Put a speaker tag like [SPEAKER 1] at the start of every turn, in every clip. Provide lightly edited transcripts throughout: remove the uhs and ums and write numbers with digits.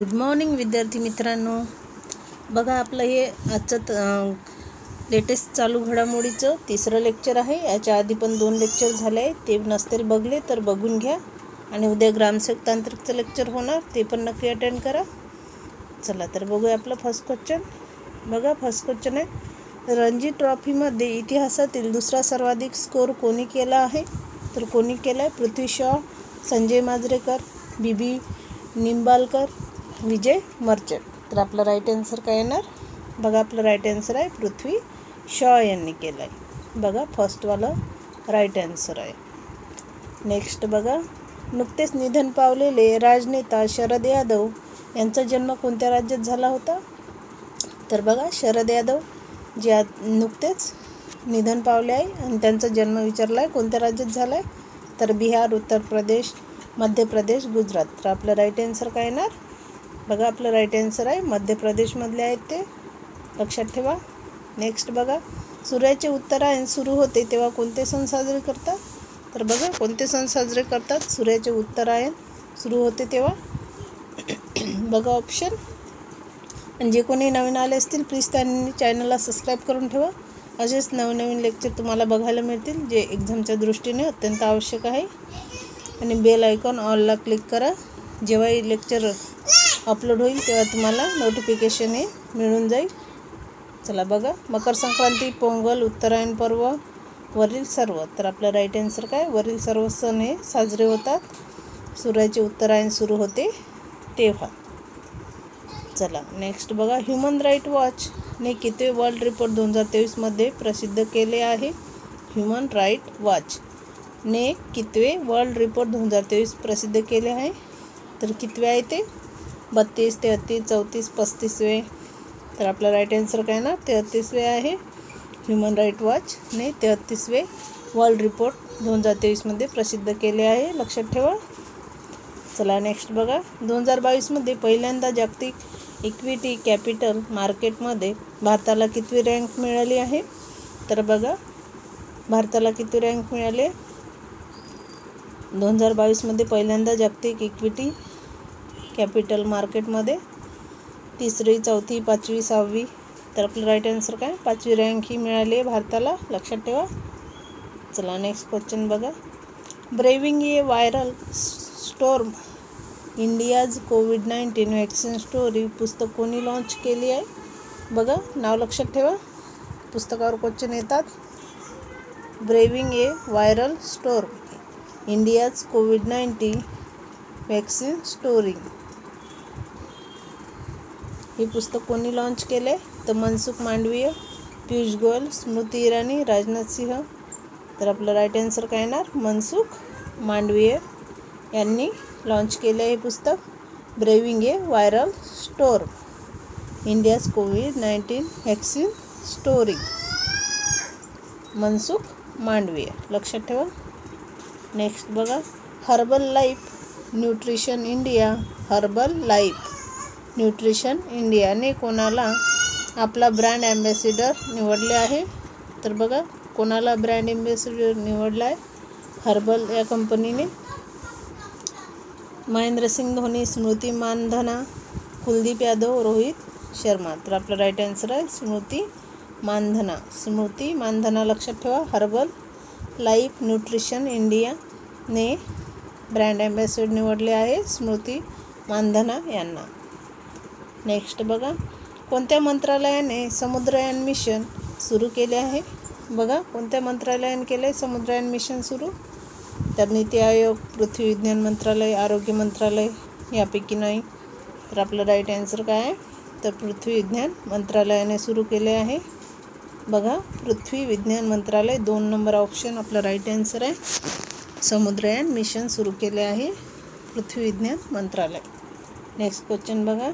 [SPEAKER 1] Good morning विद्यार्थी मित्रांनो, बघा आपलं हे आजचं लेटेस्ट चालू घडामोडीचं तिसरं लेक्चर आहे। याच्या आधी पण 2 लेक्चर झाले आहे, ते नसतील बघले तर बघून घ्या। आणि उद्या ग्रामसेवक तांत्रिकचं लेक्चर होणार, ते पण नक्की अटेंड करा। चला तर बघूया आपलं फर्स्ट क्वेश्चन। बघा फर्स्ट क्वेश्चन आहे, रणजी ट्रॉफीमध्ये इतिहासातील दुसरा सर्वाधिक स्कोर कोणी केला आहे? तर कोणी केला आहे? पृथ्वी शॉ, संजय मांजरेकर, बीबी निंबाळकर, विजय मर्चंट। तर आपला राईट आन्सर काय येणार? बघा आपलं राईट आन्सर आहे पृथ्वी शॉ यांनी केलं आहे। बघा फर्स्टवाला राईट आन्सर आहे। नेक्स्ट बघा, नुकतेच निधन पावलेले राजनेता शरद यादव यांचा जन्म कोणत्या राज्यात झाला होता? तर बघा शरद यादव जे नुकतेच निधन पावले आहे आणि त्यांचा जन्म विचारला आहे कोणत्या राज्यात झाला आहे? तर बिहार, उत्तर प्रदेश, मध्य प्रदेश, गुजरात। तर आपलं राईट आन्सर काय येणार? बघा आपलं राईट आन्सर आहे मध्य प्रदेशमधले आहेत ते, लक्षात ठेवा। नेक्स्ट बघा, सूर्याचे उत्तरायण सुरू होते तेव्हा कोणते सण साजरे करतात? तर बघा कोणते सण साजरे करतात सूर्याचे उत्तरायण सुरू होते तेव्हा? बघा ऑप्शन। आणि जे कोणी नवीन आले असतील प्लीज त्यांनी चॅनलला सबस्क्राईब करून ठेवा। असेच नवीन लेक्चर तुम्हाला बघायला मिळतील जे एक्झामच्या दृष्टीने अत्यंत आवश्यक आहे। आणि बेल आयकॉन ऑलला क्लिक करा, जेव्हाही लेक्चर अपलोड होईल तेव्हा तुम्हाला नोटिफिकेशन हे मिळून जाईल। चला बघा, मकर संक्रांती, पोंगल, उत्तरायण पर्व, वरील सर्व। तर आपलं राईट आन्सर काय? वरील सर्व सण हे साजरे होतात सूर्याचे उत्तरायण सुरू होते तेव्हा। चला नेक्स्ट बघा, ह्युमन राईट वॉचने किती वर्ल्ड रिपोर्ट 2023मध्ये प्रसिद्ध केले आहे? ह्युमन राईट वॉचने कितवे वर्ल्ड रिपोर्ट 2023 प्रसिद्ध केले आहे? तर कितवे आहे ते? 32, 33, 34, 35वे। तर आपला राईट आन्सर काय ना? 33वे आहे। ह्युमन राईट वॉचने 33वे वर्ल्ड रिपोर्ट 2023मध्ये प्रसिद्ध केले आहे, लक्षात ठेवा। चला नेक्स्ट बघा, 2022मध्ये पहिल्यांदा जागतिक इक्विटी कॅपिटल मार्केटमध्ये भारताला कितवी रँक मिळाली आहे? तर बघा भारताला किती रँक मिळाली? 2022मध्ये पहिल्यांदा जागतिक इक्विटी कॅपिटल मार्केटमध्ये 3री, 4थी, 5वी, 6वी। तर आपलं राईट आन्सर काय? 5वी रँक ही मिळाली आहे भारताला, लक्षात ठेवा। चला नेक्स्ट क्वेश्चन बघा, ब्रेविंग ए व्हायरल स्टॉर्म इंडियाज कोविड-19 व्हॅक्सिन स्टोरी पुस्तक कोणी लॉन्च केली आहे? बघा नाव लक्षात ठेवा, पुस्तकावर क्वेश्चन येतात। ब्रेविंग ए व्हायरल स्टॉर्म इंडियाज कोविड-19 व्हॅक्सिन स्टोरी हे पुस्तक कोणी लॉन्च केले? तर मनसुख मांडवीय, पियुष गोयल, स्मृती इराणी, राजनाथ सिंह। तर आपलं राईट आन्सर काय येणार? मनसुख मांडवीय यांनी लॉन्च केले हे पुस्तक, ब्रेविंग ए व्हायरल स्टॉर्म इंडियाज कोविड-19 व्हॅक्सिन स्टोरी। मनसुख मांडवीय, लक्षात ठेवा। नेक्स्ट बघा, herbal life nutrition India, herbal life nutrition इंडियाने कोणाला आपला ब्रँड ॲम्बॅसिडर निवडले आहे? तर बघा कोणाला ब्रँड ॲम्बॅसिडर निवडला आहे हर्बल या कंपनीने? महेंद्रसिंग धोनी, स्मृती मानधना, कुलदीप यादव, रोहित शर्मा। तर आपलं राईट आन्सर आहे स्मृती मानधना। स्मृती मानधना, लक्षात ठेवा। हर्बल लाईफ न्यूट्रिशन इंडियाने ब्रँड ॲम्बॅसिडर निवडले आहे स्मृती मानधना यांना। नेक्स्ट बघा, कोणत्या मंत्रालयाने समुद्रयान मिशन सुरू केले आहे? बघा कोणत्या मंत्रालयाने केले आहे समुद्रयान मिशन सुरू? तर नीती आयोग, पृथ्वी विज्ञान मंत्रालय, आरोग्य मंत्रालय, यापैकी नाही। तर आपलं राईट आन्सर काय आहे? तर पृथ्वी विज्ञान मंत्रालयाने सुरू केले आहे। बघा पृथ्वी विज्ञान मंत्रालय 2 नंबर ऑप्शन आपलं राईट आन्सर आहे। समुद्रयान मिशन सुरू केले आहे पृथ्वी विज्ञान मंत्रालय। नेक्स्ट क्वेश्चन बघा,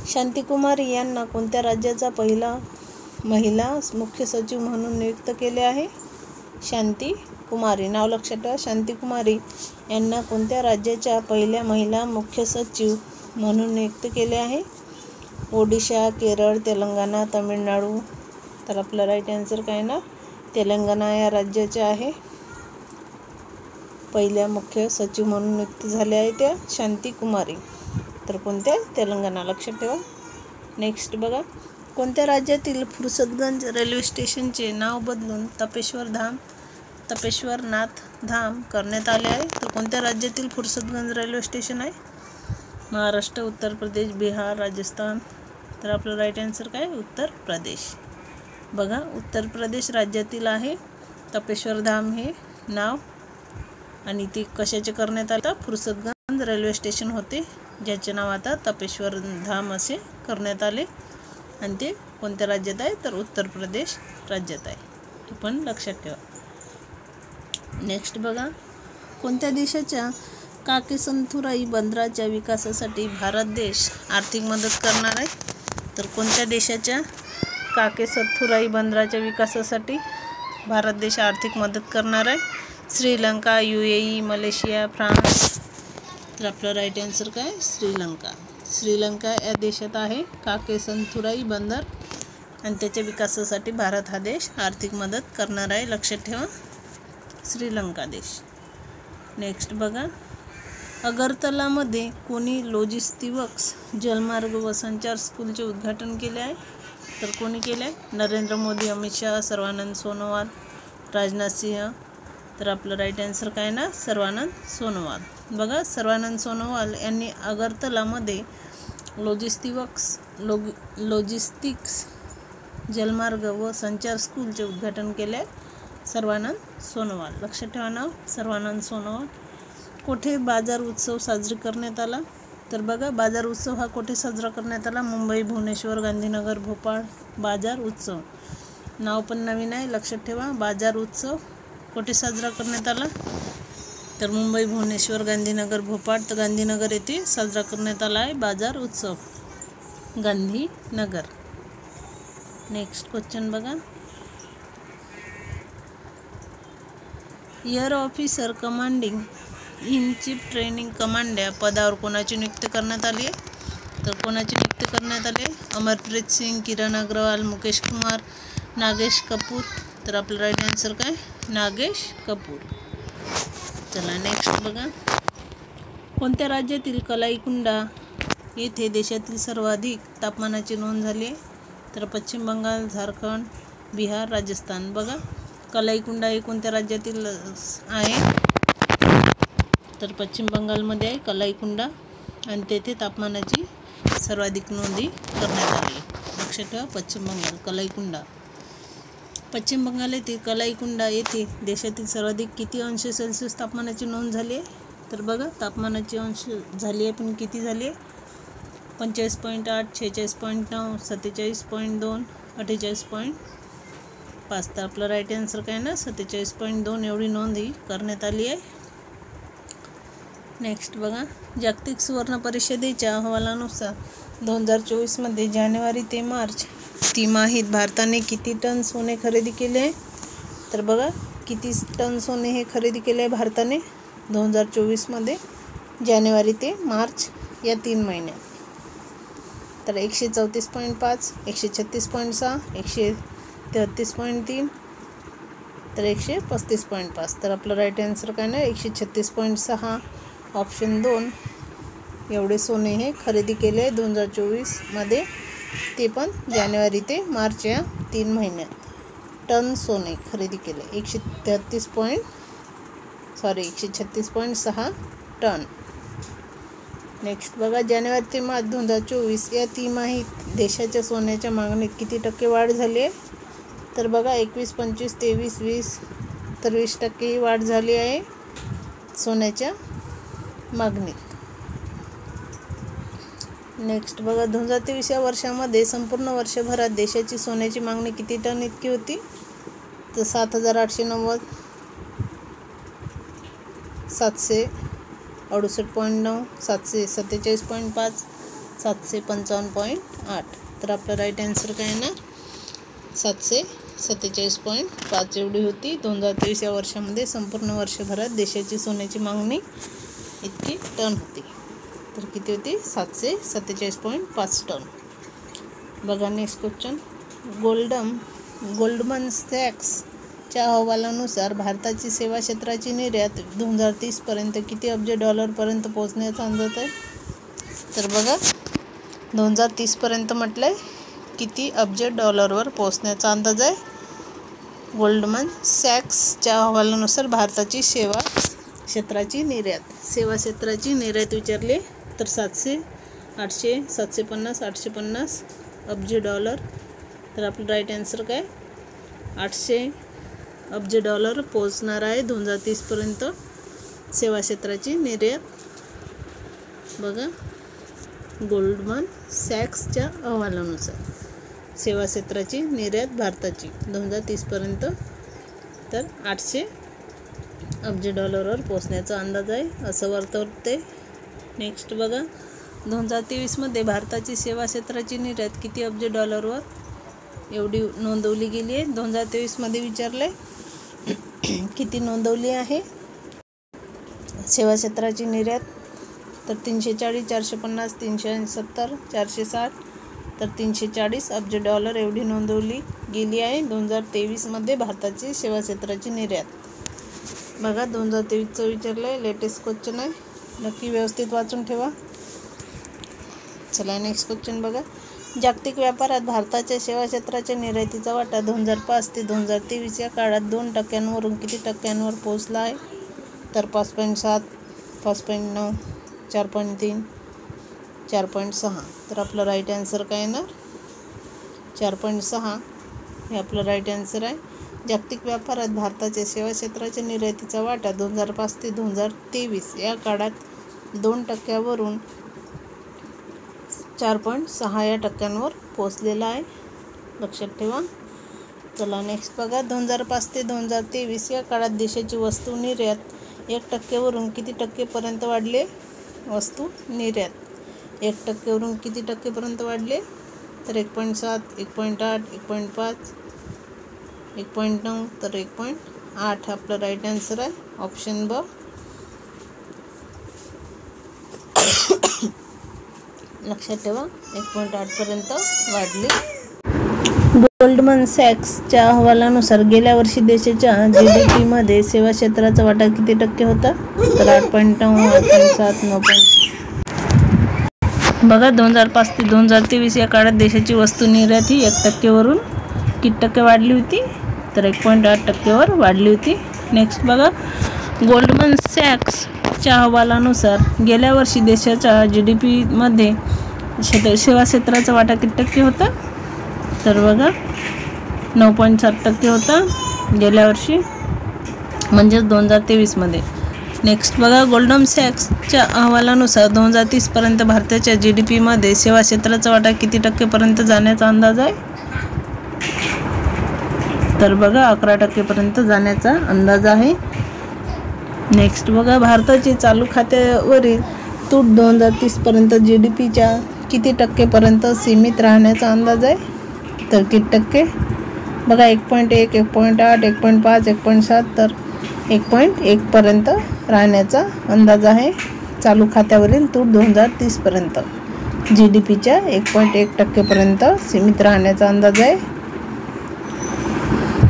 [SPEAKER 1] शांतिकुमारी यांना कोणत्या राज्याचा पहिला महिला मुख्य सचिव म्हणून नियुक्त केले आहे? शांतिकुमारी, नाव लक्षात ठेवा। शांतिकुमारी यांना कोणत्या राज्याच्या पहिल्या महिला मुख्य सचिव म्हणून नियुक्त केले आहे? ओडिशा, केरळ, तेलंगणा, तमिळनाडू। तर आपलं राईट आन्सर काय ना? तेलंगणा या राज्याचे आहे। पहिल्या मुख्य सचिव म्हणून नियुक्त झाल्या आहे त्या शांती कुमारी. तर कोणत्या? तेलंगणा. लक्षात ठेवा. नेक्स्ट बघा, कोणत्या राज्यातील फुरसतगंज रेल्वे स्टेशनचे नाव बदलून तपेश्वरनाथ धाम करण्यात आले आहे? तर कोणत्या राज्यातील फुरसतगंज रेल्वे स्टेशन आहे? महाराष्ट्र, उत्तर प्रदेश, बिहार, राजस्थान. तर आपलं राईट आन्सर काय? उत्तर प्रदेश. बघा, उत्तर प्रदेश राज्यातील आहे तपेश्वर धाम हे नाव. आणि ते कशाचे करण्यात आलं? फुरसतगंज रेल्वे स्टेशन होते ज्याचे नाव आता तपेश्वर धाम असे करण्यात आले. आणि ते कोणत्या राज्यात आहे? तर उत्तर प्रदेश राज्यात आहे. हे पण लक्षात ठेवा. नेक्स्ट बघा, कोणत्या देशाच्या काकेसंथुराई बंदराच्या विकासासाठी भारत देश आर्थिक मदत करणार आहे? तर कोणत्या देशाच्या काकेसंथुराई बंदराच्या विकासासाठी भारत देश आर्थिक मदत करणार आहे? Sri Lanka, UAE, Malaysia, France. तर आपलं राईट आन्सर काय? श्रीलंका. श्रीलंका या देशात आहे काकेसंथुराई बंदर आणि त्याच्या विकासासाठी भारत हा देश आर्थिक मदत करणार आहे. लक्षात ठेवा, श्रीलंका देश. नेक्स्ट बघा, अगरतलामध्ये कोणी लॉजिस्टिक्स जलमार्ग व संचार स्कूलचे उद्घाटन केले आहे? तर कोणी केले आहे? नरेंद्र मोदी, अमित शहा, सर्वानंद सोनोवाल, राजनाथ सिंह. तर आपलं राईट आन्सर काय ना? सर्वानंद सोनोवाल. बघा, सर्वानंद सोनोवाल यांनी अगरतलामध्ये लॉजिस्टिक्स जलमार्ग व संचार स्कूलचे उद्घाटन केले. सर्वानंद सोनोवाल. लक्षात ठेवा नाव, सर्वानंद सोनोवाल. कोठे बाजार उत्सव साजरी करण्यात आला? तर बघा, बाजार उत्सव हा कोठे साजरा करण्यात आला? मुंबई, भुवनेश्वर, गांधीनगर, भोपाळ. बाजार उत्सव नाव पण नवीन आहे. लक्षात ठेवा, बाजार उत्सव कोठे साजरा करण्यात आला? तर मुंबई, भुवनेश्वर, गांधीनगर, भोपाळ. तर गांधीनगर येथे साजरा करण्यात आला आहे बाजार उत्सव, गांधीनगर. नेक्स्ट क्वेश्चन बघा, air officer commanding in chief training command या पदावर कोणाची नियुक्ती करण्यात आली आहे? तर कोणाची नियुक्ती करण्यात आली आहे? अमरप्रीत सिंग, किरण अग्रवाल, मुकेश कुमार, नागेश कपूर. तर आपलं राईट आन्सर काय? नागेश कपूर. चला नेक्स्ट बघा, कोणत्या राज्यातील कलाईकुंडा येथे देशातील सर्वाधिक तापमानाची नोंद झाली आहे? तर पश्चिम बंगाल, झारखंड, बिहार, राजस्थान. बघा, कलाईकुंडा हे कोणत्या राज्यातील आहे? तर पश्चिम बंगालमध्ये आहे कलाईकुंडा आणि तेथे तापमानाची सर्वाधिक नोंदी करण्यात आली. लक्षात ठेवा, पश्चिम बंगाल, कलाईकुंडा. पश्चिम बंगाल येथे कलाईकुंडा येथे देशातील सर्वाधिक किती अंश सेल्सिअस तापमानाची नोंद झाली आहे? तर बघा, तापमानाची अंश झाली आहे पण किती झाली आहे? 45.8, 46.9, 47.2, 48.5. तर आपलं राईट आन्सर काय ना? 47.2 एवढी नोंद ही करण्यात आली आहे. नेक्स्ट बघा, जागतिक सुवर्ण परिषदेच्या अहवालानुसार 2024मध्ये जानेवारी ते मार्च तिमाहीत भारताने किती टन सोने खरेदी केले आहे? तर बघा, किती टन सोने हे खरेदी केले आहे भारताने 2024मध्ये जानेवारी ते मार्च या 3 महिन्यात? तर 134.5, 136.6, 133.3, तर 135.5. तर आपलं राईट आन्सर काय ना? 136.6 ऑप्शन 2 एवढे सोने हे खरेदी केले 2024मध्ये, ते पण जानेवारी ते मार्च या 3 महिन्यात. टन सोने खरेदी केले 136.6 टन. नेक्स्ट बघा, जानेवारी ते मार्च 2024 या तिमाहीत देशाच्या सोन्याच्या मागणीत किती टक्के वाढ झाली आहे? तर बघा, 21, 25, 23, 20, तर 20% ही वाढ झाली आहे सोन्याच्या मागणीत. नेक्स्ट बघा, 2023 या वर्षामध्ये संपूर्ण वर्षभरात देशाची सोन्याची मागणी किती टन इतकी होती? तर 7,890, 768.9, 747.5, 755.8. तर आपलं राईट आन्सर काय ना? 747.5 एवढी होती 2023 या वर्षामध्ये. संपूर्ण वर्षभरात देशाची सोन्याची मागणी इतकी टन होती. तर किती होती? 747.5 टन. बघा नेक्स्ट क्वेश्चन, गोल्डमन सॅक्स च्या अहवालानुसार भारताची सेवा क्षेत्राची निर्यात 2030 पर्यंत किती अब्ज डॉलरपर्यंत पोहोचण्याचा अंदाज आहे? तर बघा 2030 पर्यंत म्हटलंय किती अब्ज डॉलरवर पोहोचण्याचा अंदाज आहे? गोल्डमन सॅक्सच्या अहवालानुसार भारताची सेवा क्षेत्राची निर्यात विचारले तर 700, 800, 750, 850 अब्ज डॉलर. तर आपलं राईट आन्सर काय? 800 अब्ज डॉलर पोहोचणार आहे 2030 पर्यंत सेवा क्षेत्राची निर्यात. बघा गोल्डमन सॅक्सच्या अहवालानुसार सेवा क्षेत्राची निर्यात भारताची 2030 पर्यंत तर 800 अब्ज डॉलरवर पोहोचण्याचा अंदाज आहे असं वर्तवते. नेक्स्ट बघा 2023 मध्ये भारताची सेवा क्षेत्राची निर्यात किती अब्ज डॉलरवर एवढी नोंदवली गेली आहे? 2023 मध्ये विचारले किती नोंदवली आहे सेवा क्षेत्राची निर्यात? तर 340, 450, 370, 460 तर 340 अब्ज डॉलर एवढी नोंदवली गेली आहे 2023 मध्ये भारताची सेवा क्षेत्राची निर्यात. बघा 2023चं विचारलं आहे, लेटेस्ट क्वेश्चन आहे, नक्की व्यवस्थित वाचून ठेवा. चला नेक्स्ट क्वेश्चन बघा. जागतिक व्यापारात भारताच्या सेवा क्षेत्राच्या निर्यातीचा वाटा 2005 ते 2023 या काळात 2% किती टक्क्यांवर पोहोचला आहे? तर 5.7, 5.9, 4.3, 4.6 तर आपलं राईट आन्सर काय येणार? 4.6 हे आपलं राईट आन्सर आहे. जागतिक व्यापारात भारताच्या सेवा क्षेत्राच्या निर्यातीचा वाटा 2005 ते 2023 या काळात 2% 4.6 या टक्क्यांवर पोहोचलेला आहे, लक्षात ठेवा. चला नेक्स्ट बघा. 2005 ते 2023 या काळात देशाची वस्तू निर्यात 1% किती टक्केपर्यंत वाढले? वस्तू निर्यात 1% किती टक्केपर्यंत वाढले? तर 1.7, 1.8, 1.5, 1.9 तर 1.8 आपलं राईट आन्सर आहे, ऑप्शन ब. लक्षात ठेवा 1.8 पर्यंत वाढले. गोल्डमन सॅक्सच्या अहवालानुसार गेल्या वर्षी देशाच्या GDP मध्ये सेवा क्षेत्राचा वाटा किती टक्के होता? तर 8.9, 8.7, 9. बघा 2005 ते 2023 या काळात देशाची वस्तू निर्यात ही 1% किती टक्के वाढली होती? तर 1.8% वाढली होती. नेक्स्ट बघा. गोल्डमन सॅक्सच्या अहवालानुसार गेल्या वर्षी देशाच्या GDP मध्ये सेवा क्षेत्राचा वाटा किती टक्के होता? तर बघा 9.7% होता गेल्या वर्षी, म्हणजेच 2023 मध्ये. नेक्स्ट बघा. गोल्डमन सॅक्सच्या अहवालानुसार 2030 पर्यंत भारताच्या GDP मध्ये सेवा क्षेत्राचा वाटा किती टक्केपर्यंत जाण्याचा अंदाज आहे? तर बघा 11% पर्यंत जाण्याचा अंदाज आहे. नेक्स्ट बघा. भारताचे चालू खात्यावरील तूट 2030 पर्यंत GDPच्या किती टक्केपर्यंत सीमित राहण्याचा अंदाज आहे? तर किती टक्के? बघा 1.1, 1.8, 1.5, 1.7 तर 1.1 पर्यंत राहण्याचा अंदाज आहे. चालू खात्यावरील तूट 2030 पर्यंत GDPच्या 1.1% पर्यंत सीमित राहण्याचा अंदाज आहे.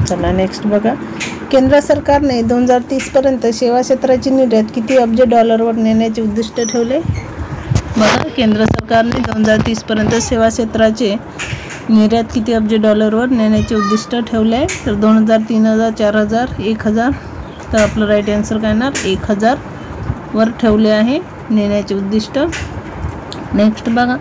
[SPEAKER 1] चला नेक्स्ट बघा. केंद्र सरकारने 2030 पर्यंत सेवा क्षेत्राची निर्यात किती अब्ज डॉलरवर नेण्याचे उद्दिष्ट ठेवले? बघा केंद्र सरकारने 2030 पर्यंत सेवा क्षेत्राचे निर्यात किती अब्ज डॉलरवर नेण्याचे उद्दिष्ट ठेवले आहे? तर 2000, 3000, 4000, 1000 तर आपलं राईट आन्सर काय येणार? 1000 वर ठेवले आहे नेण्याचे उद्दिष्ट. नेक्स्ट बघा.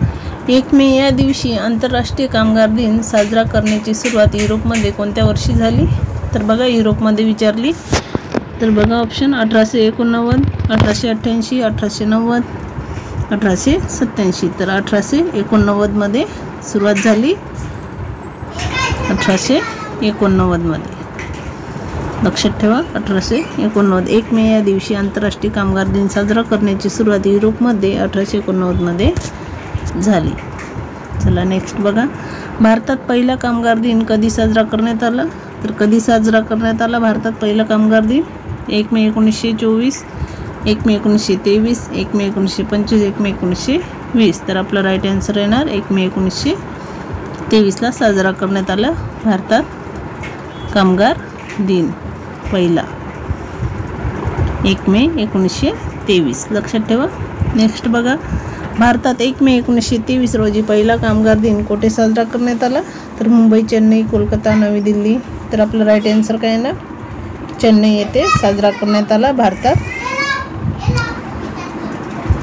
[SPEAKER 1] 1 मे या दिवशी आंतरराष्ट्रीय कामगार दिन साजरा करण्याची सुरुवात युरोपमध्ये कोणत्या वर्षी झाली? तर बघा युरोपमध्ये विचारली तर बघा ऑप्शन 1889, 1888, 1890, 1887 तर 1889 मध्ये सुरुवात झाली. 1889 मध्ये लक्षात ठेवा 1889. 1 मे या दिवशी आंतरराष्ट्रीय कामगार दिन साजरा करण्याची सुरुवात युरोपमध्ये 1889 मध्ये झाली. चला नेक्स्ट बघा. भारतात पहिला कामगार दिन कधी साजरा करण्यात आला? तर कधी साजरा करण्यात आला भारतात पहिला कामगार दिन? 1 मे 1924, 1 मे 1923, 1 मे 1925, 1 मे 1920 तर आपलं राईट आन्सर येणार 1 मे 1923 ला साजरा करण्यात आला भारतात कामगार दिन पहिला 1 मे 1923 लक्षात ठेवा। नेक्स्ट बघा, भारतात 1 मे 1923 रोजी पहिला कामगार दिन कुठे साजरा करण्यात आला? तर मुंबई, चेन्नई, कोलकाता, नवी दिल्ली। तर आपलं राईट आन्सर काय आहे ना, चेन्नई येथे साजरा करण्यात आला भारतात।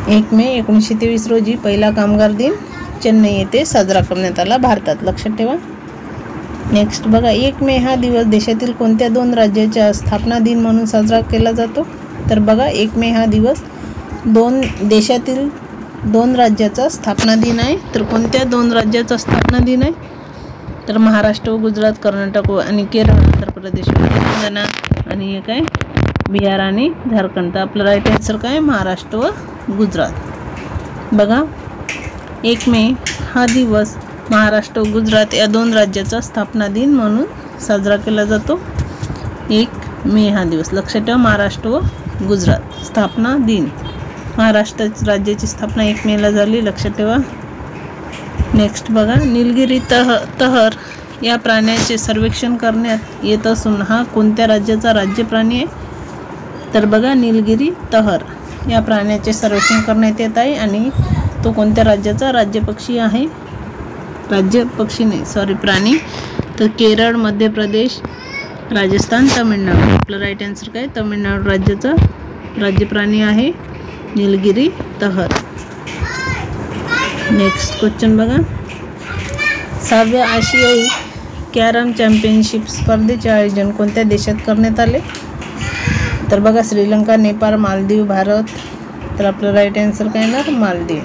[SPEAKER 1] 1 मे 1923 रोजी पहिला कामगार दिन चेन्नई येथे साजरा करण्यात आला भारतात, लक्षात ठेवा। नेक्स्ट बघा, 1 मे हा दिवस देशातील कोणत्या 2 राज्याच्या स्थापना दिन म्हणून साजरा केला जातो? तर बघा, 1 मे हा दिवस देशातील 2 राज्याचा स्थापना दिन आहे। तर कोणत्या 2 राज्याचा स्थापना दिन आहे? तर महाराष्ट्र व गुजरात, कर्नाटक आणि केरळ, आंध्र प्रदेश व तेलंगणा, आणि हे काय बिहार आणि झारखंड। तर आपलं राईट आन्सर काय, महाराष्ट्र व गुजरात। बघा, 1 मे हा दिवस महाराष्ट्र व गुजरात या 2 राज्याचा स्थापना दिन म्हणून साजरा केला जातो। 1 मे हा दिवस लक्षात ठेवा, महाराष्ट्र व गुजरात स्थापना दिन। महाराष्ट्र राज्याची स्थापना 1 मेला झाली, लक्षात ठेवा। नेक्स्ट बघा, निलगिरी तहर या प्राण्याचे सर्वेक्षण करण्यात येत असून हा कोणत्या राज्याचा राज्य प्राणी आहे? तर बघा, निलगिरी तहर या प्राण्याचे सर्वेक्षण करण्यात येत आहे आणि तो कोणत्या राज्याचा राज्य पक्षी आहे? राज्य पक्षी नाही, सॉरी, प्राणी। तर केरळ, मध्य प्रदेश, राजस्थान, तमिळनाडू। आपलं राईट आन्सर काय, तमिळनाडू राज्याचा राज्य प्राणी आहे निलगिरी तहर। नेक्स्ट क्वेश्चन बघा, 6व्या आशियाई कॅरम चॅम्पियनशिप स्पर्धेचे आयोजन कोणत्या देशात करण्यात आले? तर बघा, श्रीलंका, नेपाळ, मालदीव, भारत। तर आपलं राईट आन्सर काय येणार, मालदीव।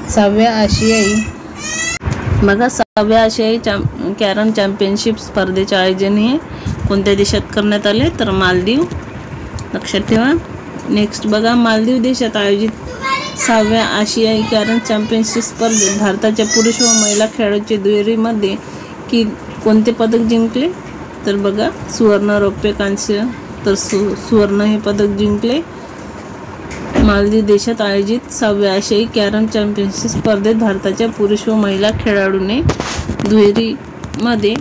[SPEAKER 1] 6व्या आशियाई कॅरम चॅम्पियनशिप स्पर्धेचे आयोजन हे कोणत्या देशात करण्यात आले? तर मालदीव, लक्षात ठेवा। नेक्स्ट बघा, मालदीव देशात आयोजित 6व्या आशियाई कॅरम चॅम्पियनशिप स्पर्धेत भारताच्या पुरुष व महिला खेळाडूंचे दुहेरीमध्ये कोणते पदक जिंकले? तर बघा, सुवर्ण, रौप्य, कांस्य। तर सुवर्ण हे पदक जिंकले। मालदीव देशात आयोजित 6व्या आशियाई कॅरम चॅम्पियनशिप स्पर्धेत भारताच्या पुरुष व महिला खेळाडूने दुहेरीमध्ये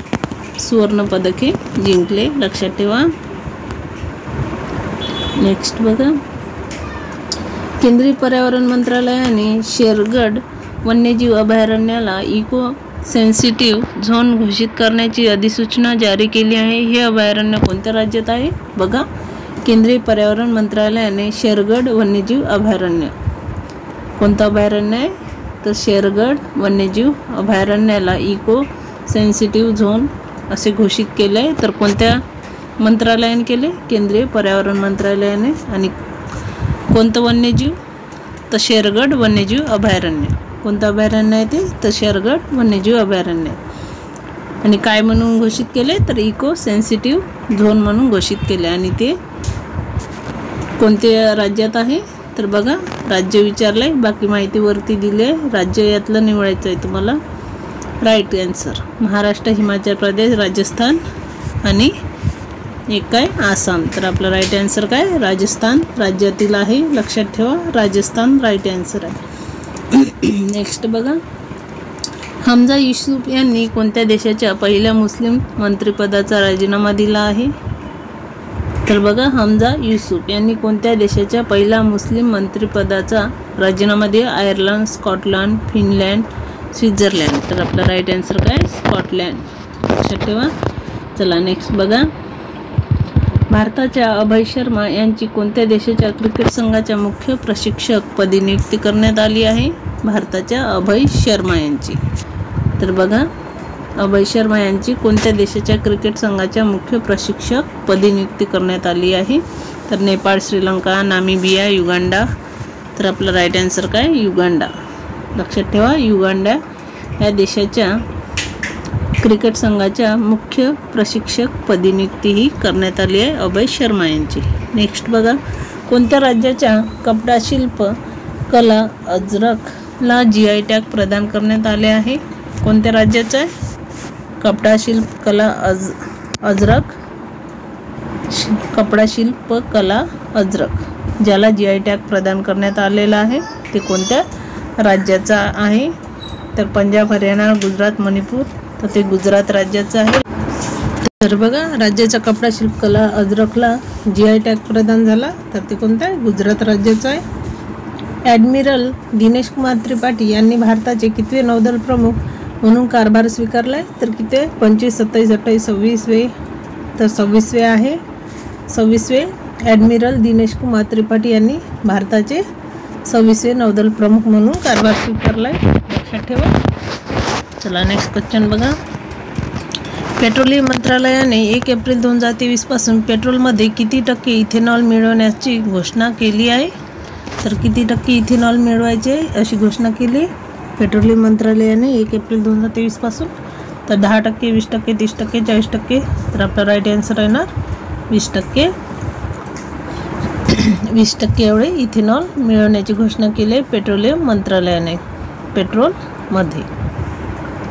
[SPEAKER 1] सुवर्ण पदके जिंकले, लक्षात ठेवा। नेक्स्ट बघा, केंद्रीय पर्यावरण मंत्रालयाने शेरगड वन्यजीव अभयारण्याला इको सेन्सिटिव्ह झोन घोषित करण्याची अधिसूचना जारी केली आहे। हे अभयारण्य कोणत्या राज्यात आहे? बघा, केंद्रीय पर्यावरण मंत्रालयाने शेरगड वन्यजीव अभयारण्य, कोणतं अभयारण्य आहे? तर शेरगड वन्यजीव अभयारण्याला इको सेन्सिटिव्ह झोन असे घोषित केले आहे। तर कोणत्या मंत्रालयाने केले? केंद्रीय पर्यावरण मंत्रालयाने। आणि कोणतं वन्यजीव? तर शेरगड वन्यजीव अभयारण्य। कोणतं अभयारण्य आहे ते? तर शेरगड वन्यजीव अभयारण्य। आणि काय म्हणून घोषित केले? तर इको सेन्सिटिव्ह झोन म्हणून घोषित केले। आणि ते कोणत्या राज्यात आहे? तर बघा, राज्य विचारलंय, बाकी माहिती वरती दिली आहे, राज्य यातलं निवडायचं आहे तुम्हाला। राईट आन्सर महाराष्ट्र, हिमाचल प्रदेश, राजस्थान आणि एक काय आसाम। तर आपलं राईट आन्सर काय, राजस्थान राज्यातील आहे, लक्षात ठेवा, राजस्थान राईट आन्सर आहे। नेक्स्ट बघा, हमजा युसूफ यांनी कोणत्या देशाच्या पहिल्या मुस्लिम मंत्रिपदाचा राजीनामा दिला आहे? तर बघा, हमजा युसूफ यांनी कोणत्या देशाच्या पहिल्या मुस्लिम मंत्रिपदाचा राजीनामा दिला? Ireland, Scotland, Finland, Switzerland. तर आपला राईट आन्सर काय, स्कॉटलंड, लक्षात ठेवा। चला नेक्स्ट बघा, भारताच्या अभय शर्मा यांची कोणत्या देशाच्या क्रिकेट संघाच्या मुख्य प्रशिक्षक पदी नियुक्ती करण्यात आली आहे? भारताच्या अभय शर्मा यांची। तर बघा, अभय शर्मा यांची कोणत्या देशाच्या क्रिकेट संघाच्या मुख्य प्रशिक्षक पदी नियुक्ती करण्यात आली आहे? तर नेपाळ, श्रीलंका, नामिबिया, युगांडा। तर आपलं राईट आन्सर काय, युगांडा, लक्षात ठेवा, युगांडा या देशाच्या क्रिकेट संघाच्या मुख्य प्रशिक्षक पदी नियुक्ती ही करण्यात आली आहे अभय शर्मा यांची। नेक्स्ट बघा, कोणत्या राज्याच्या कपडा शिल्प कला अजरकला GI टॅग प्रदान करण्यात आले आहे? कोणत्या राज्याचा आहे? कपडा शिल्प कला अजरक, कपडा शिल्प कला अजरक ज्याला GI टॅग प्रदान करण्यात आलेला आहे ते कोणत्या राज्याचा आहे? तर पंजाब, हरियाणा, गुजरात, मणिपूर। तर ते गुजरात राज्याचं आहे। तर बघा, राज्याचा कपडा शिल्पकला अजरकला GI टॅग प्रदान झाला. तर ते कोणता आहे? गुजरात राज्याचा आहे. ॲडमिरल दिनेश कुमार त्रिपाठी यांनी भारताचे कितवे नौदल प्रमुख म्हणून कारभार स्वीकारला आहे? तर किती? 25, 27, 28, 26वे. तर 26वे आहे. 26वे ॲडमिरल दिनेश कुमार त्रिपाठी यांनी भारताचे 26वे नौदल प्रमुख म्हणून कारभार स्वीकारला आहे, लक्षात ठेवा. चला नेक्स्ट क्वेश्चन बघा. पेट्रोलियम मंत्रालयाने 1 एप्रिल 2023 पासून पेट्रोलमध्ये किती टक्के इथेनॉल मिळवण्याची घोषणा केली आहे? तर किती टक्के इथेनॉल मिळवायचे अशी घोषणा केली पेट्रोलियम मंत्रालयाने 1 एप्रिल 2023 पासून? तर 10%, 20%, 30%, 40%. तर आपला राईट आन्सर येणार 20%. 20% एवढे इथेनॉल मिळवण्याची घोषणा केली आहे पेट्रोलियम मंत्रालयाने पेट्रोलमध्ये.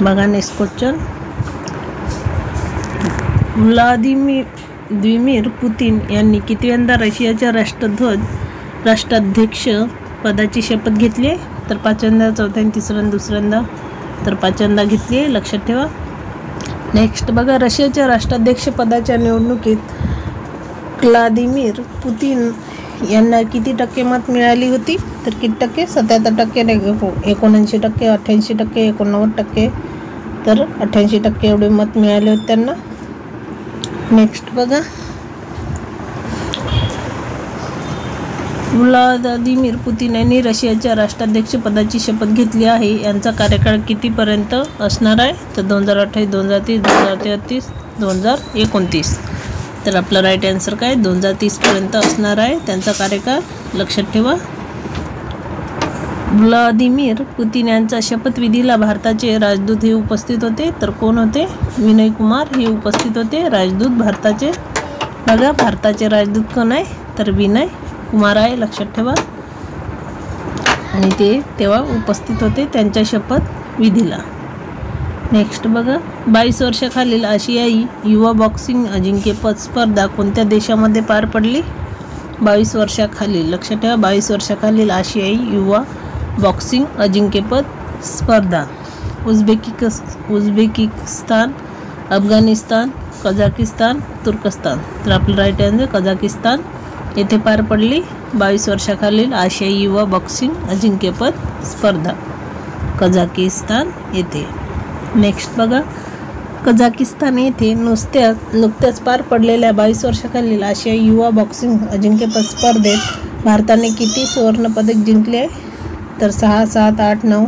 [SPEAKER 1] बघा नेक्स्ट क्वेश्चन. व्लादिमीर पुतिन यांनी कितव्यांदा रशियाच्या राष्ट्राध्यक्ष पदाची शपथ घेतली आहे? तर 5व्यांदा, 4थ्यांदा, 3ऱ्यांदा, 2ऱ्यांदा. तर 5व्यांदा घेतली आहे, लक्षात ठेवा. नेक्स्ट बघा. रशियाच्या राष्ट्राध्यक्ष पदाच्या निवडणुकीत व्लादिमीर पुतिन यांना किती टक्के मत मिळाली होती? तर किती टक्के? 77%, 79%, 88%, 89%. तर 88% एवढे मत मिळाले होते त्यांना. नेक्स्ट बघा. व्लादिमीर पुतिन यांनी रशियाच्या राष्ट्राध्यक्ष पदाची शपथ घेतली आहे. यांचा कार्यकाळ कितीपर्यंत असणार आहे? तर 2028, 2030, 2033, 2029. तर आपला राईट आन्सर काय? 2030 पर्यंत असणार आहे त्यांचा कार्यकाळ, लक्षात ठेवा. व्लादिमीर पुतिन यांच्या शपथविधीला भारताचे राजदूत हे उपस्थित होते. तर कोण होते? विनय कुमार हे उपस्थित होते, राजदूत भारताचे. बघा, भारताचे राजदूत कोण आहे? तर विनय कुमार आहे, लक्षात ठेवा. आणि ते तेव्हा उपस्थित होते त्यांच्या शपथविधीला. नेक्स्ट बघा. 22 वर्षाखालील आशियाई युवा बॉक्सिंग अजिंक्यपद स्पर्धा कोणत्या देशामध्ये पार पडली? 22 वर्षाखालील, लक्षात ठेवा. 22 वर्षाखालील आशियाई युवा बॉक्सिंग अजिंक्यपद स्पर्धा उझबेकिस्तान, अफगाणिस्तान, कझाकिस्तान, तुर्कस्तान. तर आपलं राईट आन्सर कझाकिस्तान येथे पार पडली 22 वर्षाखालील आशियाई युवा बॉक्सिंग अजिंक्यपद स्पर्धा कझाकिस्तान येथे. नेक्स्ट बघा. कझाकिस्तान येथे नुकत्याच पार पडलेल्या 22 वर्षाखालील आशियाई युवा बॉक्सिंग अजिंक्यपद स्पर्धेत भारताने किती सुवर्णपदक जिंकले आहे? तर 6, 7, 8, 9.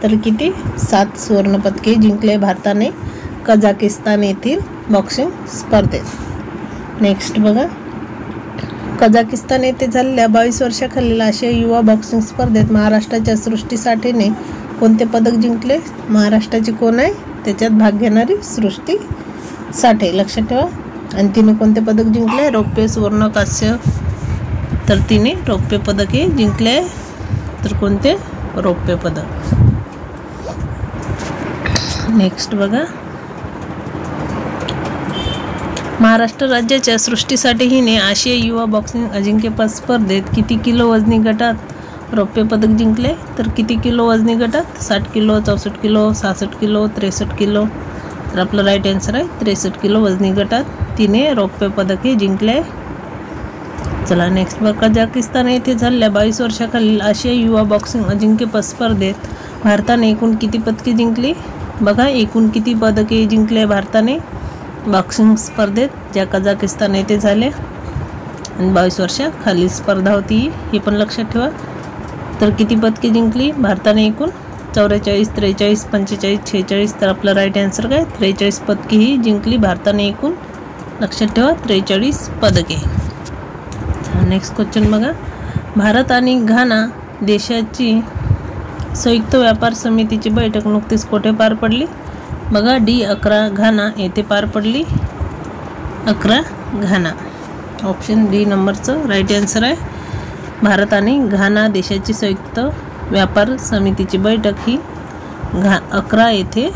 [SPEAKER 1] तर किती? 7 सुवर्णपदके जिंकले भारताने कझाकिस्तान येथील बॉक्सिंग स्पर्धेत. नेक्स्ट बघा. कझाकिस्तान येथे झालेल्या 22 वर्षाखालील आशियाई युवा बॉक्सिंग स्पर्धेत महाराष्ट्राच्या सृष्टी साठेने कोणते पदक जिंकले? महाराष्ट्राची कोण आहे त्याच्यात भाग घेणारी? सृष्टी साठे, लक्षात ठेवा. आणि तिने कोणते पदक जिंकले? रौप्य, सुवर्ण, कांस्य. तर तिने रौप्य पदके जिंकले. तर कोणते? रौप्य पदक. नेक्स्ट बघा. महाराष्ट्र राज्याच्या सृष्टी साठे हिने आशियाई युवा बॉक्सिंग अजिंक्यपद स्पर्धेत किती किलो वजनी गटात रौप्य पदक जिंकले? तर किती किलो वजनी गटात? 60 किलो, 64 किलो, 66 किलो, 63 किलो. तर आपलं राईट आन्सर आहे 63 किलो वजनी गटात तिने रौप्य पदके जिंकले. चला नेक्स्ट बघा. कझाकिस्तान येथे झालेल्या 22 वर्षाखालील आशियाई युवा बॉक्सिंग अजिंक्यपद स्पर्धेत भारताने एकूण किती पदके जिंकली? बघा, एकूण किती पदके जिंकले भारताने बॉक्सिंग स्पर्धेत, ज्या कझाकिस्तान येथे झाले. आणि 22 वर्षाखालील स्पर्धा होती, हे पण लक्षात ठेवा. तर किती पदके जिंकली भारताने? एकूण 44, 43, 45, 46. तर आपलं राईट आन्सर काय? 43 पदके ही जिंकली भारताने एकूण, लक्षात ठेवा. 43 पदके. नेक्स्ट क्वेश्चन बघा. भारत आणि घाना देशाची संयुक्त व्यापार समितीची बैठक नुकतीच कोठे पार पडली? बघा, D11 घाना येथे पार पडली. 11 घाना, ऑप्शन डी नंबरचं राईट आन्सर आहे. भारत आणि घाना देशाची संयुक्त व्यापार समितीची बैठक ही 11 येथे,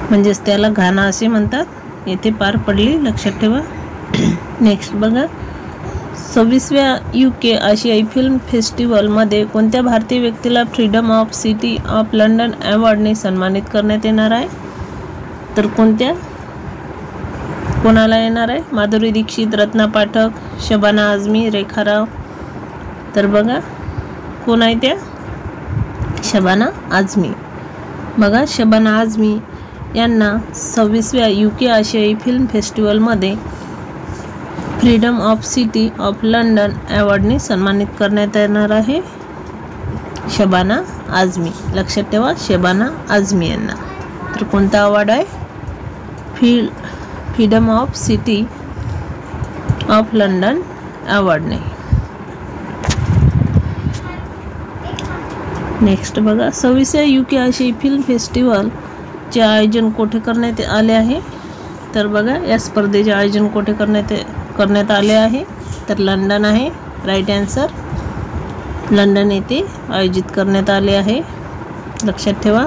[SPEAKER 1] म्हणजेच त्याला घाना असे म्हणतात, येथे पार पडली, लक्षात ठेवा. नेक्स्ट बघा. 26व्या UK आशियाई फिल्म फेस्टिवलमध्ये कोणत्या भारतीय व्यक्तीला freedom of city of London अवॉर्डने सन्मानित करण्यात येणार आहे? तर कोणत्या? कोणाला येणार आहे? माधुरी दीक्षित, रत्ना पाठक, शबाना आझमी, रेखा राव. तर बघा कोण आहे त्या? शबाना आझमी. बघा शबाना आझमी यांना 26व्या UK आशियाई फिल्म फेस्टिवलमध्ये freedom of city of London अवॉर्डने सन्मानित करण्यात येणार आहे. शबाना आझमी, लक्षात ठेवा शबाना आझमी यांना. तर कोणता अवॉर्ड आहे? Freedom of city of London अवॉर्डने. नेक्स्ट बघा 26व्या UK आशियाई फिल्म फेस्टिवलचे आयोजन कोठे करण्यात आले आहे? तर बघा या स्पर्धेचे आयोजन कोठे करण्यात आले आहे? तर लंडन आहे. राईट आन्सर लंडन येथे आयोजित करण्यात आले आहे, लक्षात ठेवा.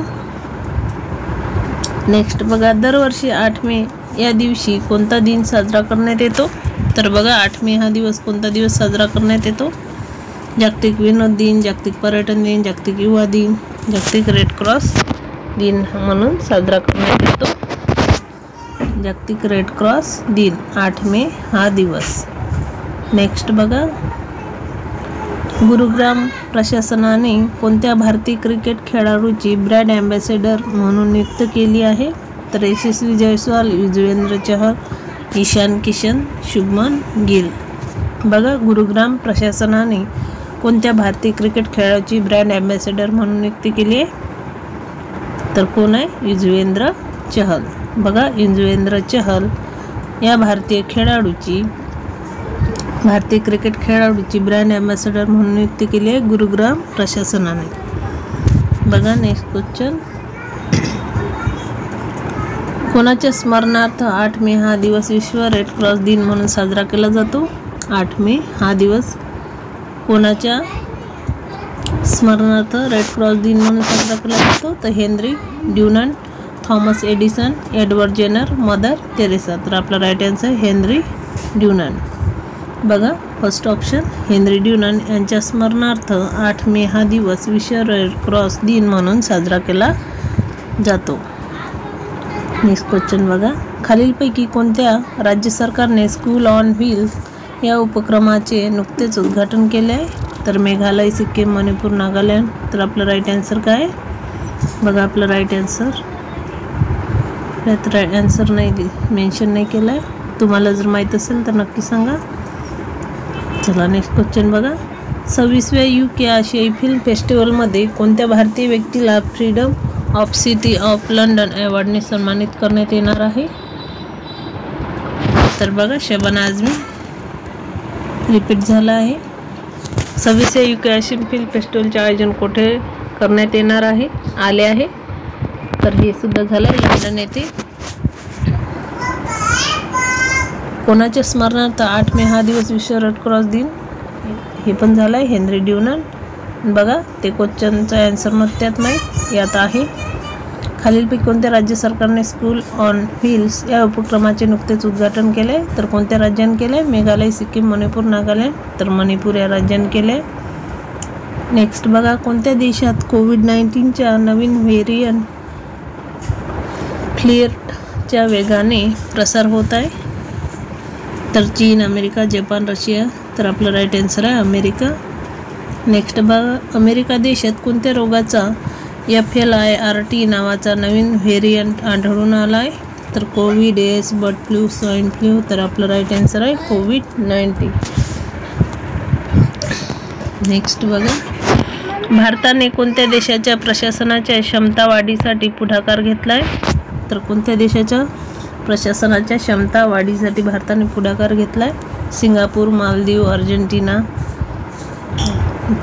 [SPEAKER 1] नेक्स्ट बघा दरवर्षी 8 मे या दिवशी कोणता दिन साजरा करण्यात येतो? तर बघा 8 मे हा दिवस कोणता दिवस साजरा करण्यात येतो? जागतिक विनोद दिन, जागतिक पर्यटन दिन, जागतिक युवा दिन, जागतिक रेड क्रॉस दिन म्हणून साजरा करण्यात येतो. जागतिक रेड क्रॉस दिन 8 मे हा दिवस. नेक्स्ट बघा गुरुग्राम प्रशासनाने कोणत्या भारतीय क्रिकेट खेळाडूची ब्रँड ॲम्बॅसेडर म्हणून नियुक्त केली आहे? तर यशस्वी जयस्वाल, युजवेंद्र चहल, ईशान किशन, शुभमन गिल. बघा गुरुग्राम प्रशासनाने कोणत्या भारतीय क्रिकेट खेळाडूची ब्रँड ॲम्बॅसेडर म्हणून नियुक्ती केली आहे? तर कोण आहे? युजवेंद्र चहल. बघा युजवेंद्र चहल या भारतीय क्रिकेट खेळाडूची ब्रँड ॲम्बॅसेडर म्हणून नियुक्ती केली आहे गुरुग्राम प्रशासनाने. बघा नेक्स्ट क्वेश्चन कोणाच्या स्मरणार्थ 8 मे हा दिवस विश्व रेड क्रॉस दिन म्हणून साजरा केला जातो? 8 मे हा दिवस कोणाच्या स्मरणार्थ रेड क्रॉस दिन म्हणून साजरा केला जातो? तर Henry Dunant, Thomas Edison, Edward Jenner, Mother Teresa. तर आपला राईट आन्सर हेनरी ड्युनंट. बघा फर्स्ट ऑप्शन हेनरी ड्युनंट यांच्या स्मरणार्थ 8 मे हा दिवस विश्व रेड क्रॉस दिन म्हणून साजरा केला जातो. नेक्स्ट क्वेश्चन बघा खालीलपैकी कोणत्या राज्य सरकारने स्कूल ऑन व्हील्स या उपक्रमाचे नुकतेच उद्घाटन केले आहे? तर मेघालय, सिक्कीम, मणिपूर, नागालँड. तर आपलं राईट आन्सर काय आहे? बघा आपलं राईट आन्सर नाही मेन्शन नाही केलं आहे. तुम्हाला जर माहीत असेल तर नक्की सांगा. चला नेक्स्ट क्वेश्चन बघा 26व्या UK आशियाई फिल्म फेस्टिवलमध्ये कोणत्या भारतीय व्यक्तीला freedom of city of London अवॉर्डने सन्मानित करण्यात येणार आहे? तर बघा शबाना आझमी. रिपीट झाला आहे. 26व्या UK आशियाई फिल्म फेस्टिवलचे आयोजन कोठे करण्यात येणार आहे आले आहे? तर हे सुद्धा झालं लंडन येथे. कोणाच्या स्मरणार्थ 8 मे हा दिवस विश्व रेड क्रॉस दिन? हे पण झालं आहे हेनरी ड्युनंट. बघा ते क्वेश्चनचा आन्सर मग त्यात नाही यात आहे. खालीलपैकी कोणत्या राज्य सरकारने स्कूल ऑन व्हील्स या उपक्रमाचे नुकतेच उद्घाटन केले? तर कोणत्या राज्याने केले? मेघालय, सिक्कीम, मणिपूर, नागालँड. तर मणिपूर या राज्याने केले. नेक्स्ट बघा कोणत्या देशात कोविड-19च्या नवीन व्हेरियंट फ्लिअरच्या वेगाने प्रसार होत आहे? तर चीन, अमेरिका, जपान, रशिया. तर आपलं राईट आन्सर आहे अमेरिका. नेक्स्ट बघा अमेरिका देशात कोणत्या रोगाचा FLIRT नावाचा नवीन व्हेरियंट आढळून आला आहे? तर Covid, S, bird flu, swine flu. तर आपलं राईट आन्सर आहे कोविड-19. नेक्स्ट बघा भारताने कोणत्या देशाच्या प्रशासनाच्या क्षमता वाढीसाठी पुढाकार घेतला आहे? तर कोणत्या देशाच्या प्रशासनाच्या क्षमता वाढीसाठी भारताने पुढाकार घेतला आहे? Singapore, Maldives, Argentina,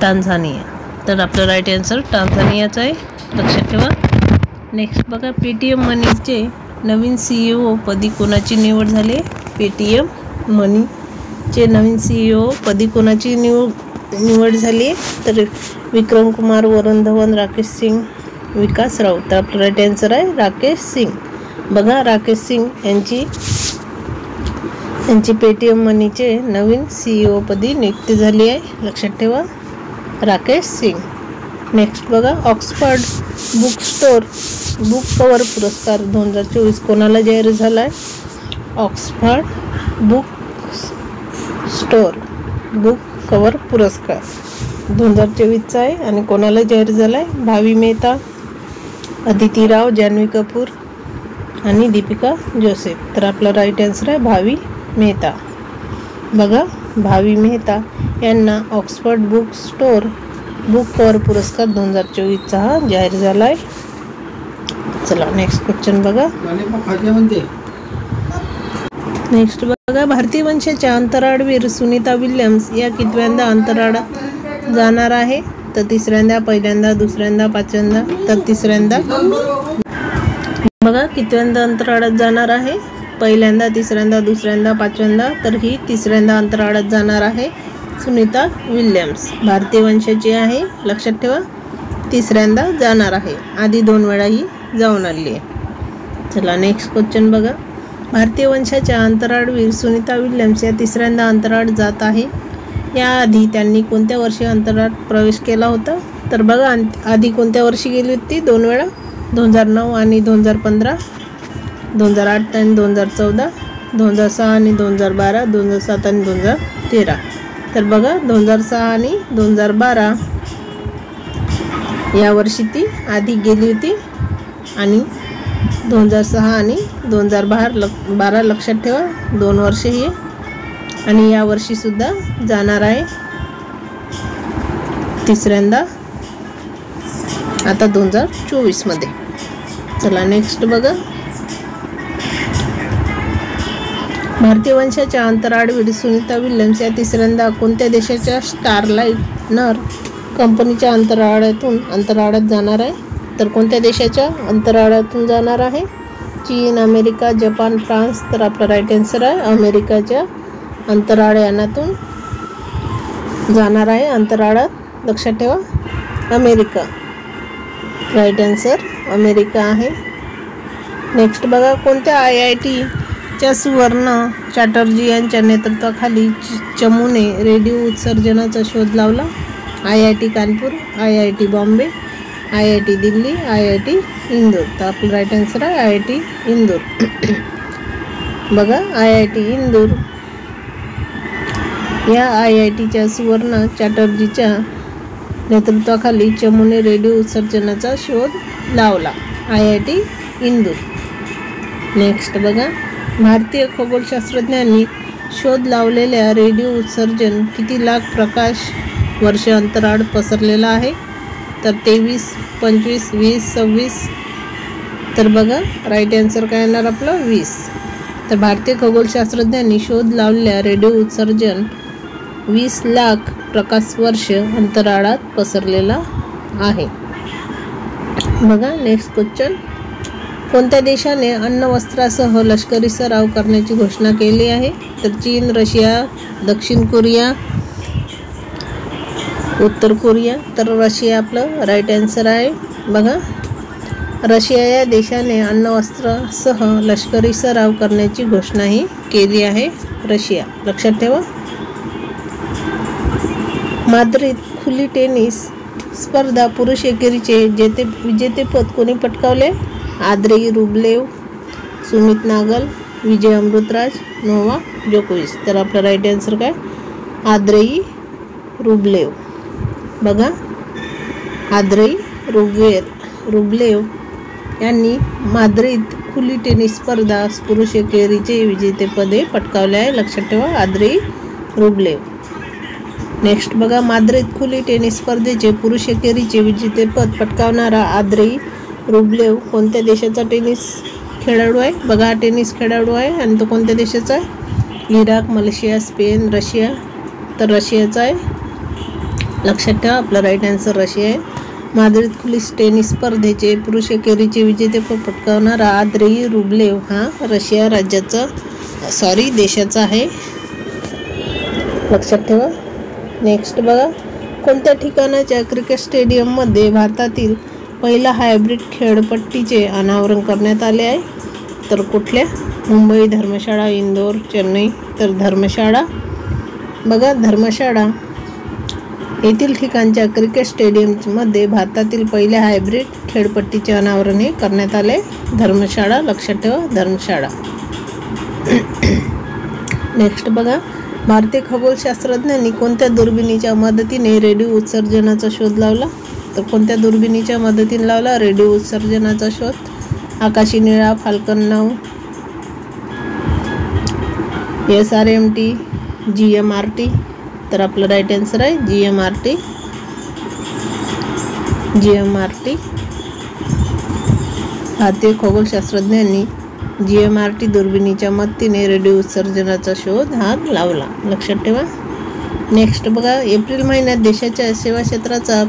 [SPEAKER 1] Tanzania. तर आपलं राईट आन्सर टांझानियाचं आहे, लक्षात ठेवा. नेक्स्ट बघा पेटीएम मनीचे नवीन CEO पदी कोणाची निवड झाली? पेटीएम मनीचे नवीन CEO पदी कोणाची निवड झाली आहे? तर विक्रम कुमार, वरुण धवन, राकेश सिंग, विकास राव. तर आपलं राईट आन्सर आहे राकेश सिंग. बघा राकेश सिंग यांची पेटीएम मनीचे नवीन CEO पदी नियुक्ती झाली आहे, लक्षात ठेवा राकेश सिंग. नेक्स्ट बघा ऑक्सफर्ड बुक कवर पुरस्कार 2024 कोणाला जाहीर झाला आहे? Oxford book store book cover पुरस्कार 2024चा आहे आणि कोणाला जाहीर झाला आहे? भावी मेहता, अदिती राव, जान्हवी कपूर आणि दीपिका जोसेफ. तर आपला राईट आन्सर आहे भावी मेहता. बघा, भावी मेहता यांना Oxford book store book cover पुरस्कार 2024चा हा जाहीर झाला आहे. चला नेक्स्ट क्वेश्चन बघा. नेक्स्ट बघा, भारतीय वंशाच्या अंतराळवीर सुनीता विल्यम्स या कितव्यांदा अंतराळात जाणार आहे? तर तिसऱ्यांदा, पहिल्यांदा, दुसऱ्यांदा, पाचव्यांदा? तर तिसऱ्यांदा. बघा, कितव्यांदा अंतराळात जाणार आहे? पहिल्यांदा, तिसऱ्यांदा, दुसऱ्यांदा, पाचव्यांदा? तर ही तिसऱ्यांदा अंतराळात जाणार आहे सुनीता विल्यम्स. भारतीय वंशाची आहे, लक्षात ठेवा. तिसऱ्यांदा जाणार आहे, आधी 2 वेळा ही जाऊन आली आहे. चला नेक्स्ट क्वेश्चन बघा. भारतीय वंशाच्या अंतराळवीर सुनीता विल्यम्स या तिसऱ्यांदा अंतराळात जात आहे. याआधी त्यांनी कोणत्या वर्षी अंतराळात प्रवेश केला होता? तर बघा, आधी कोणत्या वर्षी गेली होती? 2 वेळा, 2009 आणि 2015, 2008 आणि 2014, 2006 आणि 2012, 2007 आणि 2013. तर बघा, 2006 आणि 2012 या वर्षी ती आधी गेली होती आणि 2006 आणि 2012 लक्षात ठेवा, 2 वर्ष ही. आणि या वर्षी सुद्धा जाणार आहे तिसऱ्यांदा, आता 2024 मध्ये. चला नेक्स्ट बघा. भारतीय वंशाच्या अंतराळवीर सुनीता विल्यम्स या तिसऱ्यांदा कोणत्या देशाच्या स्टारलाइनर कंपनीच्या अंतराळात जाणार आहे? तर कोणत्या देशाच्या अंतराळातून जाणार आहे? चीन, अमेरिका, जपान, फ्रान्स? तर आपला राईट आन्सर आहे अमेरिकाच्या अंतराळयानातून जाणार आहे अंतराळात. लक्षात ठेवा, अमेरिका. राईट आन्सर अमेरिका आहे. नेक्स्ट बघा, कोणत्या IITच्या सुवर्ण चॅटर्जी यांच्या नेतृत्वाखाली चमूने रेडिओ उत्सर्जनाचा शोध लावला? IIT Kanpur, IIT Bombay, IIT Delhi, IIT Indore? तर आपलं राईट आन्सर आहे IIT इंदूर. बघा, IIT इंदूर या IITच्या सुवर्ण चॅटर्जीच्या नेतृत्वाखाली चमूने रेडिओ उत्सर्जनाचा शोध लावला, IIT इंदूर. नेक्स्ट बघा, भारतीय खगोलशास्त्रज्ञांनी शोध लावलेल्या रेडिओ उत्सर्जन किती लाख प्रकाश वर्ष अंतराळात पसरलेला आहे? तर 23, 25, 20, 26? तर बघा, राईट आन्सर काय येणार आपलं? 20. तर भारतीय खगोलशास्त्रज्ञांनी शोध लावलेल्या रेडिओ उत्सर्जन 20 लाख प्रकाश वर्ष अंतराळात पसरलेला आहे. बघा नेक्स्ट क्वेश्चन. कोणत्या देशाने अण्वस्त्रासह वस्त्रासह लष्करी सराव करण्याची घोषणा केली आहे? तर चीन, रशिया, दक्षिण कोरिया, उत्तर कोरिया? तर रशिया आपलं राईट आन्सर आहे. बघा, रशिया या देशाने अण्वस्त्रासह लष्करी सराव करण्याची घोषणाही केली आहे, रशिया. लक्षात ठेवा. माद्रिद खुली टेनिस स्पर्धा पुरुष एकेरीचे विजेतेपद कोणी पटकावले? Andrei Rublev, Sumit Nagal, Vijay Amritraj, Novak जोकोविच? तर आपला राईट आन्सर काय? Andrei Rublev. बघा, आंद्रेई रुबलेव यांनी माद्रिद खुली टेनिस स्पर्धा पुरुष एकेरीचे विजेतेपदे पटकावले आहे. लक्षात ठेवा, आंद्रेई रुबलेव. नेक्स्ट बघा, माद्रिद खुली टेनिस स्पर्धेचे पुरुष एकेरीचे विजेतेपद पटकावणारा आंद्रेई रुबलेव कोणत्या देशाचा टेनिस खेळाडू आहे? बघा, टेनिस खेळाडू आहे आणि तो कोणत्या देशाचा आहे? Iraq, Malaysia, Spain, Russia? तर रशियाचा आहे. लक्षात ठेवा, आपला राईट आन्सर रशिया आहे. माद्रिद खुली टेनिस स्पर्धेचे पुरुष एकेरीचे विजेतेपद पटकावणारा आंद्रेई रुबलेव हा रशिया देशाचा आहे. लक्षात ठेवा. नेक्स्ट बघा, कोणत्या ठिकाणाच्या क्रिकेट स्टेडियममध्ये भारतातील पहिला हायब्रिड खेळपट्टीचे अनावरण करण्यात आले आहे? तर कुठल्या? मुंबई, धर्मशाळा, इंदोर, चेन्नई? तर धर्मशाळा. बघा, धर्मशाळा येथील ठिकाणच्या क्रिकेट स्टेडियममध्ये भारतातील पहिल्या हायब्रिड खेळपट्टीचे अनावरण हे करण्यात आले, धर्मशाळा. लक्षात ठेवा, धर्मशाळा. नेक्स्ट बघा, भारतीय खगोलशास्त्रज्ञांनी कोणत्या दुर्बिणीच्या मदतीने रेडिओ उत्सर्जनाचा शोध लावला? तर कोणत्या दुर्बिणीच्या मदतीने लावला रेडिओ उत्सर्जनाचा शोध? आकाशी निळा, फाल्कन 9, SRMT, GMRT. तर आपलं राईट आन्सर आहे GMRT. भारतीय खगोलशास्त्रज्ञांनी GMRT दुर्बिणीच्या मदतीने रेडिओ उत्सर्जनाचा शोध हा लावला, लक्षात ठेवा. नेक्स्ट बघा, एप्रिल महिन्यात देशाच्या सेवा क्षेत्राचा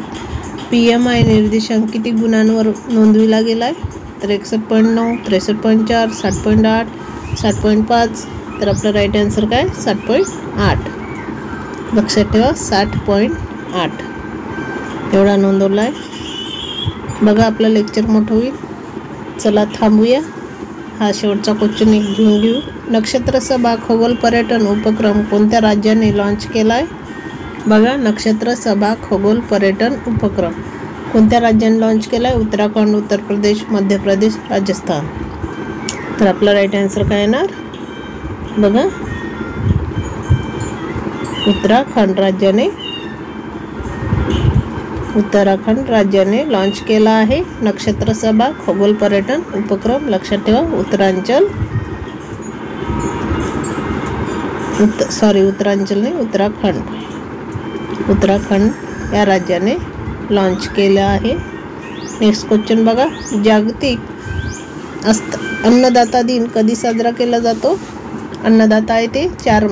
[SPEAKER 1] PMI निर्देशांक किती गुणांवर नोंदविला गेला आहे? तर 61.9, 63.4, 60.8, 60.5. तर आपलं राईट आन्सर काय 60.8. लक्षात ठेवा 60.8 एवढा नोंदवला आहे. बघा आपलं लेक्चर मोठं होईल. चला थांबूया. हा शेवटचा क्वेश्चन एक घेऊन घेऊ. नक्षत्र सभा खगोल पर्यटन उपक्रम कोणत्या राज्याने लॉन्च केला आहे? बघा, नक्षत्र सभा खगोल पर्यटन उपक्रम कोणत्या राज्याने लॉन्च केला आहे? उत्तराखंड, उत्तर प्रदेश, मध्य प्रदेश, राजस्थान. तर आपला राईट आन्सर काय येणार? बघा, उत्तराखंड राज्याने लॉन्च केला आहे नक्षत्र सभा खगोल पर्यटन उपक्रम. लक्षात ठेवा उत्तरांचल नाही, उत्तराखंड या राज्याने लॉन्च केलं आहे. नेक्स्ट क्वेश्चन बघा, जागतिक अन्नदाता दिन कधी साजरा केला जातो? अन्नदाता आहे ते 4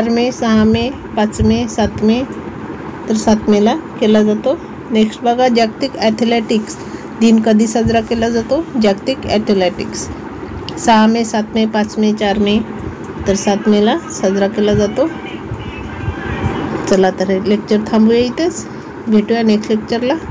[SPEAKER 1] मे, 6 मे, 5 मे, 7 मे. तर 7 मेला केला जातो. नेक्स्ट बघा, जागतिक ॲथलेटिक्स दिन कधी साजरा केला जातो? जागतिक ॲथलेटिक्स 6 मे, 7 मे, 5 मे, 4 मे. तर 7 मेला साजरा केला जातो. चला तर लेक्चर थांबूया इथेच. भेटूया नेक्स्ट लेक्चरला.